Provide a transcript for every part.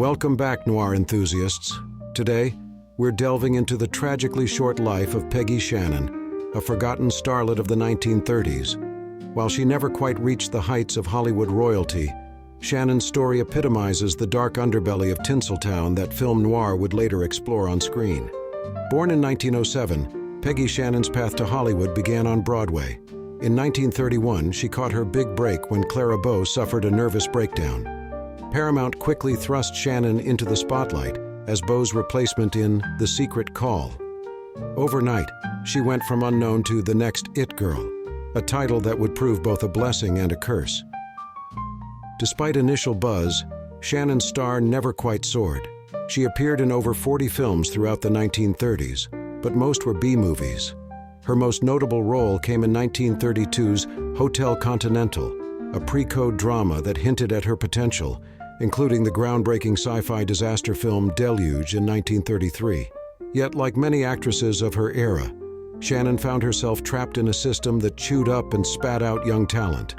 Welcome back, noir enthusiasts. Today, we're delving into the tragically short life of Peggy Shannon, a forgotten starlet of the 1930s. While she never quite reached the heights of Hollywood royalty, Shannon's story epitomizes the dark underbelly of Tinseltown that film noir would later explore on screen. Born in 1907, Peggy Shannon's path to Hollywood began on Broadway. In 1931, she caught her big break when Clara Bow suffered a nervous breakdown. Paramount quickly thrust Shannon into the spotlight as Bow's replacement in The Secret Call. Overnight, she went from unknown to the next It Girl, a title that would prove both a blessing and a curse. Despite initial buzz, Shannon's star never quite soared. She appeared in over 40 films throughout the 1930s, but most were B-movies. Her most notable role came in 1932's Hotel Continental, a pre-code drama that hinted at her potential, including the groundbreaking sci-fi disaster film Deluge in 1933. Yet, like many actresses of her era, Shannon found herself trapped in a system that chewed up and spat out young talent.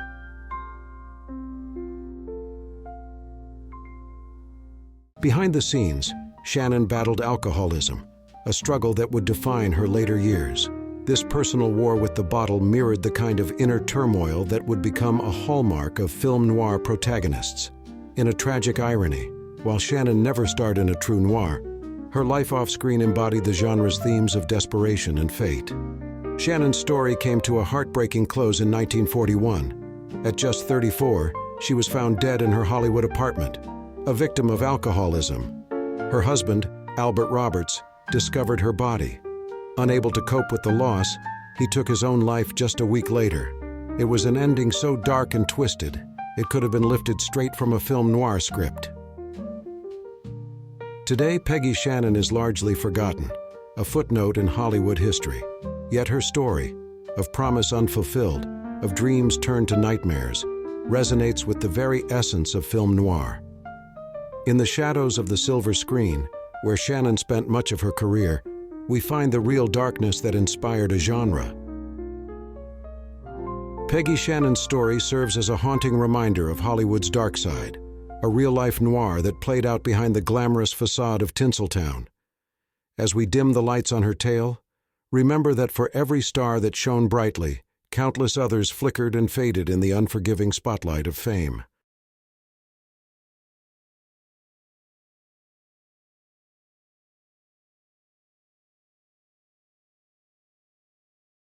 Behind the scenes, Shannon battled alcoholism, a struggle that would define her later years. This personal war with the bottle mirrored the kind of inner turmoil that would become a hallmark of film noir protagonists. In a tragic irony, while Shannon never starred in a true noir, her life off-screen embodied the genre's themes of desperation and fate. Shannon's story came to a heartbreaking close in 1941. At just 34, she was found dead in her Hollywood apartment, a victim of alcoholism. Her husband, Albert Roberts, discovered her body. Unable to cope with the loss, he took his own life just a week later. It was an ending so dark and twisted, it could have been lifted straight from a film noir script. Today, Peggy Shannon is largely forgotten, a footnote in Hollywood history. Yet her story, of promise unfulfilled, of dreams turned to nightmares, resonates with the very essence of film noir. In the shadows of the silver screen, where Shannon spent much of her career, we find the real darkness that inspired a genre. Peggy Shannon's story serves as a haunting reminder of Hollywood's dark side, a real-life noir that played out behind the glamorous facade of Tinseltown. As we dim the lights on her tale, remember that for every star that shone brightly, countless others flickered and faded in the unforgiving spotlight of fame.